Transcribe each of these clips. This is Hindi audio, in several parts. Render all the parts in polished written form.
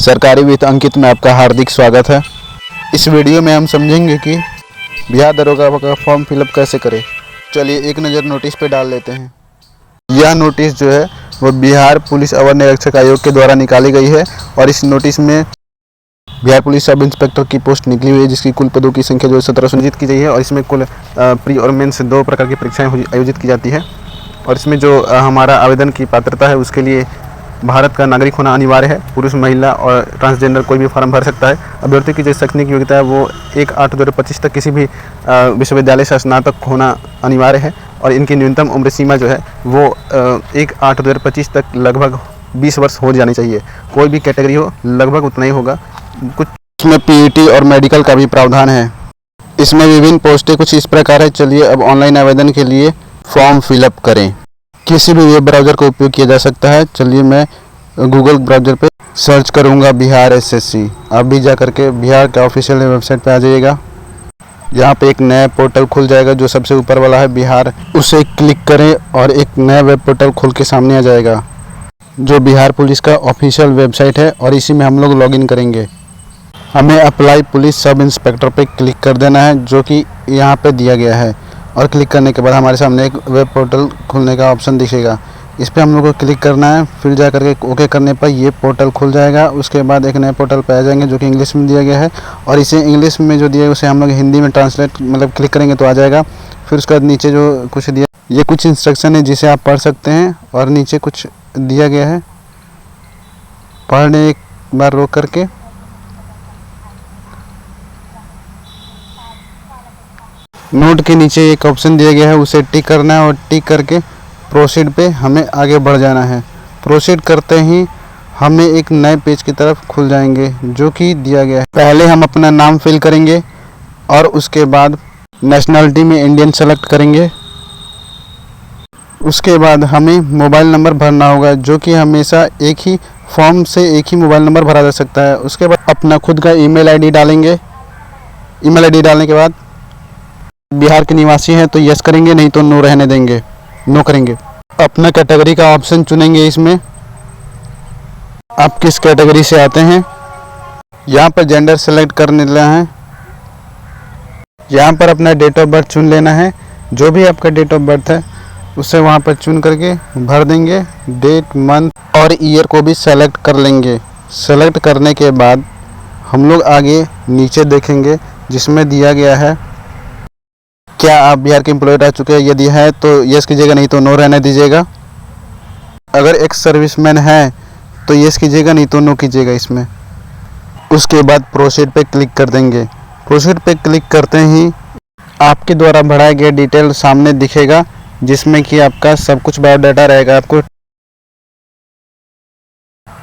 सरकारी वित्त अंकित में आपका हार्दिक स्वागत है। इस वीडियो में हम समझेंगे कि बिहार दरोगा का फॉर्म फिलअप कैसे करें। चलिए एक नज़र नोटिस पे डाल लेते हैं। यह नोटिस जो है वो बिहार पुलिस अवर निरीक्षक आयोग के द्वारा निकाली गई है और इस नोटिस में बिहार पुलिस सब इंस्पेक्टर की पोस्ट निकली हुई है, जिसकी कुल पदों की संख्या जो 17 सुनिश्चित की गई है और इसमें कुल प्री और मेंस 2 प्रकार की परीक्षाएं आयोजित की जाती है। और इसमें जो हमारा आवेदन की पात्रता है उसके लिए भारत का नागरिक होना अनिवार्य है। पुरुष, महिला और ट्रांसजेंडर कोई भी फॉर्म भर सकता है। अभ्यर्थी की जो शैक्षणिक योग्यता है वो 1/8/2025 तक किसी भी विश्वविद्यालय से स्नातक होना अनिवार्य है और इनकी न्यूनतम उम्र सीमा जो है वो 1/8/2025 तक लगभग 20 वर्ष हो जानी चाहिए। कोई भी कैटेगरी हो लगभग उतना ही होगा। कुछ इसमें पीईटी और मेडिकल का भी प्रावधान है। इसमें विभिन्न पोस्टें कुछ इस प्रकार है। चलिए अब ऑनलाइन आवेदन के लिए फॉर्म फिलअप करें। किसी भी वेब ब्राउज़र का उपयोग किया जा सकता है। चलिए मैं गूगल ब्राउज़र पे सर्च करूंगा बिहार एसएससी। आप भी जा करके बिहार के ऑफिशियल वेबसाइट पे आ जाइएगा। यहाँ पे एक नया पोर्टल खुल जाएगा जो सबसे ऊपर वाला है बिहार, उसे क्लिक करें और एक नया वेब पोर्टल खुल के सामने आ जाएगा जो बिहार पुलिस का ऑफिशियल वेबसाइट है और इसी में हम लोग लॉगिन करेंगे। हमें अप्लाई पुलिस सब इंस्पेक्टर पे क्लिक कर देना है जो कि यहाँ पे दिया गया है और क्लिक करने के बाद हमारे सामने एक वेब पोर्टल खुलने का ऑप्शन दिखेगा। इस पर हम लोग को क्लिक करना है। फिर जा करके ओके करने पर ये पोर्टल खुल जाएगा। उसके बाद एक नए पोर्टल पे आ जाएंगे जो कि इंग्लिश में दिया गया है और इसे इंग्लिश में जो दिया है उसे हम लोग हिंदी में ट्रांसलेट क्लिक करेंगे तो आ जाएगा। फिर उसके बाद नीचे जो कुछ दिया, ये कुछ इंस्ट्रक्शन है जिसे आप पढ़ सकते हैं और नीचे कुछ दिया गया है, पढ़ने एक बार रोक करके। नोट के नीचे एक ऑप्शन दिया गया है, उसे टिक करना है और टिक करके प्रोसीड पे हमें आगे बढ़ जाना है। प्रोसीड करते ही हमें एक नए पेज की तरफ खुल जाएंगे जो कि दिया गया है। पहले हम अपना नाम फिल करेंगे और उसके बाद नेशनलिटी में इंडियन सेलेक्ट करेंगे। उसके बाद हमें मोबाइल नंबर भरना होगा जो कि हमेशा एक ही फॉर्म से एक ही मोबाइल नंबर भरा जा सकता है। उसके बाद अपना खुद का ईमेल आईडी डालेंगे। ईमेल आईडी डालने के बाद बिहार के निवासी हैं तो यस करेंगे, नहीं तो नो रहने देंगे, नो करेंगे। अपना कैटेगरी का ऑप्शन चुनेंगे। इसमें आप किस कैटेगरी से आते हैं, यहाँ पर जेंडर सेलेक्ट कर लेना है। यहाँ पर अपना डेट ऑफ बर्थ चुन लेना है। जो भी आपका डेट ऑफ बर्थ है उसे वहाँ पर चुन करके भर देंगे। डेट, मंथ और ईयर को भी सेलेक्ट कर लेंगे। सेलेक्ट करने के बाद हम लोग आगे नीचे देखेंगे जिसमें दिया गया है क्या आप बिहार के एम्प्लॉय रह चुके हैं। यदि है तो यस कीजिएगा, नहीं तो नो रहने दीजिएगा। अगर एक्स सर्विसमैन है तो यस कीजिएगा, नहीं तो नो कीजिएगा इसमें। उसके बाद प्रोसीड पे क्लिक कर देंगे। प्रोसीड पे क्लिक करते ही आपके द्वारा भराया गया डिटेल सामने दिखेगा जिसमें कि आपका सब कुछ बायोडाटा रहेगा। आपको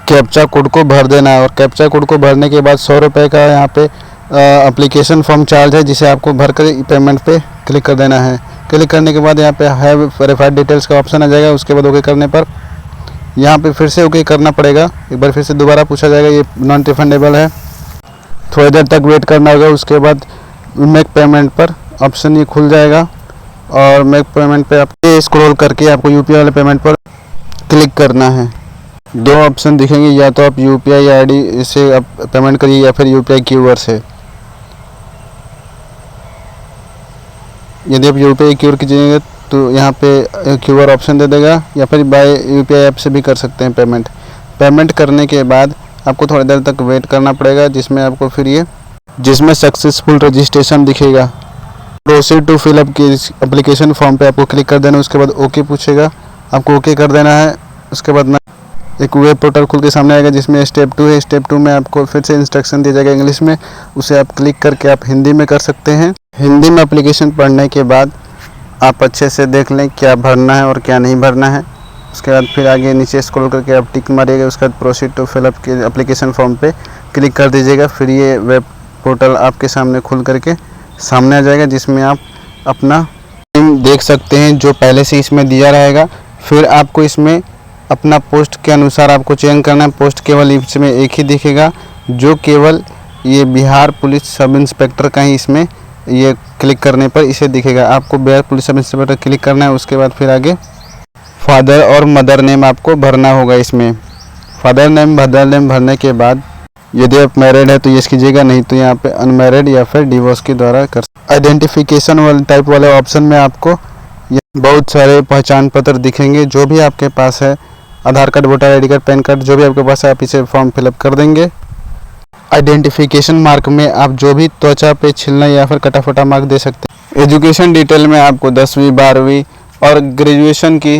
कैप्चा कोड को भर देना है और कैप्चा कोड को भरने के बाद 100 रुपये का यहाँ पे एप्लीकेशन फॉर्म चार्ज है जिसे आपको भरकर पेमेंट पे क्लिक कर देना है। क्लिक करने के बाद यहाँ पे हैव वेरीफाइड डिटेल्स का ऑप्शन आ जाएगा। उसके बाद ओके करने पर यहाँ पे फिर से ओके करना पड़ेगा। एक बार फिर से दोबारा पूछा जाएगा ये नॉन रिफंडेबल है, थोड़ी देर तक वेट करना होगा। उसके बाद मेक पेमेंट पर ऑप्शन ये खुल जाएगा और मेक पेमेंट पे आप स्क्रॉल करके आपको यूपीआई वाले पेमेंट पर क्लिक करना है। 2 ऑप्शन दिखेंगे, या तो आप यूपीआई आईडी से आप पेमेंट करिए या फिर यूपीआई क्यूआर से। यदि आप यूपीआई क्यूआर कीजिएगा तो यहाँ पे क्यूआर ऑप्शन दे देगा या फिर बाय यूपीआई ऐप से भी कर सकते हैं पेमेंट। पेमेंट करने के बाद आपको थोड़ी देर तक वेट करना पड़ेगा जिसमें आपको फिर ये सक्सेसफुल रजिस्ट्रेशन दिखेगा। प्रोसीड टू फिलअप की एप्लीकेशन फॉर्म पे आपको क्लिक कर देना। उसके बाद ओके पूछेगा, आपको ओके कर देना है। उसके बाद एक वेब पोर्टल खुल के सामने आएगा जिसमें स्टेप 2 है। स्टेप 2 में आपको फिर से इंस्ट्रक्शन दिया जाएगा इंग्लिश में, उसे आप क्लिक करके आप हिंदी में कर सकते हैं। हिंदी में एप्लीकेशन पढ़ने के बाद आप अच्छे से देख लें क्या भरना है और क्या नहीं भरना है। उसके बाद फिर आगे नीचे स्क्रॉल करके आप टिक मारिएगा। उसके बाद प्रोसीड टू फिलअप के एप्लीकेशन फॉर्म पे क्लिक कर दीजिएगा। फिर ये वेब पोर्टल आपके सामने खुल करके सामने आ जाएगा जिसमें आप अपना देख सकते हैं जो पहले से इसमें दिया रहेगा। फिर आपको इसमें अपना पोस्ट के अनुसार आपको चयन करना है। पोस्ट केवल इसमें एक ही दिखेगा जो केवल ये बिहार पुलिस सब इंस्पेक्टर का ही इसमें ये क्लिक करने पर इसे दिखेगा। आपको Bihar police sub inspector click करना है। उसके बाद फिर आगे फादर और मदर नेम आपको भरना होगा। इसमें फादर नेम मदर नेम भरने के बाद यदि आप मैरिड है तो यस कीजिएगा, नहीं तो यहाँ पे अनमैरिड या फिर डिवोर्स के द्वारा कर। आइडेंटिफिकेशन वाले टाइप वाले ऑप्शन में आपको बहुत सारे पहचान पत्र दिखेंगे, जो भी आपके पास है, Aadhaar card, voter ID card, PAN card, जो भी आपके पास है आप इसे फॉर्म फिलअप कर देंगे। आइडेंटिफिकेशन मार्क में आप जो भी त्वचा पे छिलना या फिर कटा फटा मार्क दे सकते हैं। एजुकेशन डिटेल में आपको 10वीं 12वीं और ग्रेजुएशन की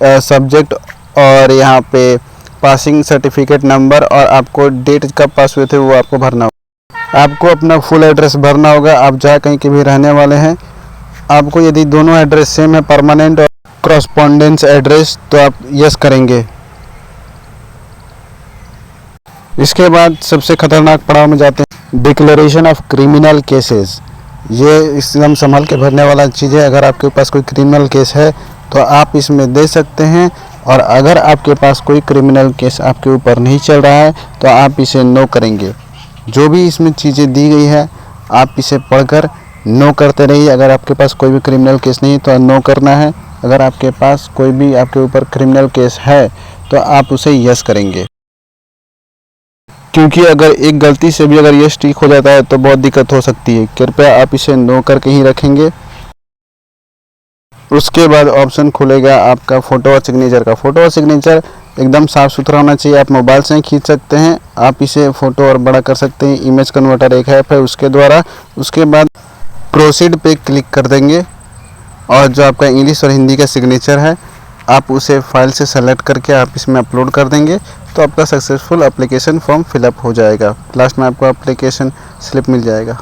सब्जेक्ट और यहाँ पे पासिंग सर्टिफिकेट नंबर और आपको डेट कब पास हुए थे वो आपको भरना होगा। आपको अपना फुल एड्रेस भरना होगा, आप जहाँ कहीं के भी रहने वाले हैं। आपको यदि दोनों एड्रेस सेम है, परमानेंट और क्रॉसपॉन्डेंस एड्रेस, तो आप यस करेंगे। इसके बाद सबसे खतरनाक पड़ाव में जाते हैं, डिक्लेरेशन ऑफ क्रिमिनल केसेस। ये एकदम संभाल के भरने वाला चीज़ है। अगर आपके पास कोई क्रिमिनल केस है तो आप इसमें दे सकते हैं, और अगर आपके पास कोई क्रिमिनल केस आपके ऊपर नहीं चल रहा है तो आप इसे नो करेंगे। जो भी इसमें चीज़ें दी गई है आप इसे पढ़कर नो करते रहिए। अगर आपके पास कोई भी क्रिमिनल केस नहीं तो नो करना है। अगर आपके पास कोई भी आपके ऊपर क्रिमिनल केस है तो आप उसे यस करेंगे, क्योंकि अगर एक गलती से भी अगर यस टिक हो जाता है तो बहुत दिक्कत हो सकती है। कृपया आप इसे नो करके ही रखेंगे। उसके बाद ऑप्शन खुलेगा आपका फ़ोटो और सिग्नेचर का। फ़ोटो और सिग्नेचर एकदम साफ़ सुथरा होना चाहिए। आप मोबाइल से ही खींच सकते हैं, आप इसे फ़ोटो और बड़ा कर सकते हैं। इमेज कन्वर्टर एक ऐप है उसके द्वारा। उसके बाद प्रोसीड पे क्लिक कर देंगे, और जो आपका इंग्लिश और हिंदी का सिग्नेचर है आप उसे फाइल से सेलेक्ट करके आप इसमें अपलोड कर देंगे, तो आपका सक्सेसफुल एप्लीकेशन फॉर्म फिलअप हो जाएगा। लास्ट में आपको एप्लीकेशन स्लिप मिल जाएगा।